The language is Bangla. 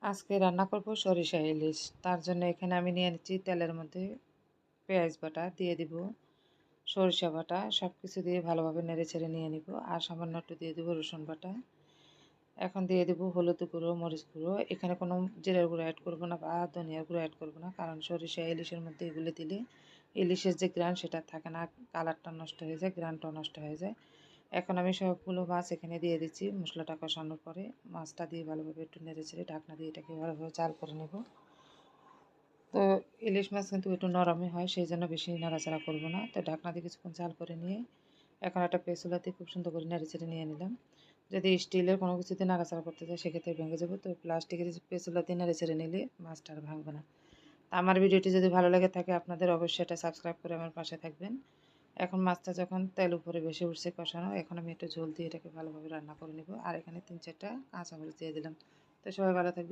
আজকে রান্না করব সরিষা ইলিশ। তার জন্য এখানে আমি নিয়ে নিচ্ছি তেলের মধ্যে পেঁয়াজ বাটা দিয়ে দিব, সরিষা বাটা সব কিছু দিয়ে ভালোভাবে নেড়েচেড়ে নিয়ে নিব। আর সামান্য একটু দিয়ে দেবো রসুন বাটা। এখন দিয়ে দেবো হলুদ গুঁড়ো, মরিচ গুঁড়ো। এখানে কোনো জিরার গুঁড়ো অ্যাড করব না বা ধনিয়ার গুঁড়ো অ্যাড করব না, কারণ সরিষা ইলিশের মধ্যে এগুলো দিলে ইলিশের যে গ্রান সেটা থাকে না, কালারটা নষ্ট হয়ে যায়, গ্রানটাও নষ্ট হয়ে যায়। এখন আমি সবগুলো মাছ এখানে দিয়ে দিচ্ছি। মশলাটা কষানোর পরে মাছটা দিয়ে ভালোভাবে একটু নেড়েচেড়ে ঢাকনা দিয়ে এটাকে ভালোভাবে জাল করে নেব। তো ইলিশ মাছ কিন্তু একটু নরমই হয়, সেই জন্য বেশি নাড়াচাড়া করব না। তো ঢাকনা দিয়ে কিছুক্ষণ জাল করে নিয়ে এখন একটা পেঁচুলাতে খুব সুন্দর করে নেড়েচেড়ে নিয়ে নিলাম। যদি স্টিলের কোনো কিছুতে নাড়াচাড়া করতে চাই সেক্ষেত্রে ভেঙে যাবে, তো প্লাস্টিকের পেঁচুলাতে নেড়েচেড়ে নিলে মাছটা আর ভাঙবে না। তো আমার ভিডিওটি যদি ভালো লেগে থাকে আপনাদের অবশ্যই এটা সাবস্ক্রাইব করে আমার পাশে থাকবেন। এখন মাছটা যখন তেল উপরে বেশি উঠছে কষানো, এখন আমি একটু ঝোল দিয়ে এটাকে ভালোভাবে রান্না করে নেব। আর এখানে 3-4টা কাঁচামরিচ দিয়ে দিলাম। তো সবাই ভালো থাকবে।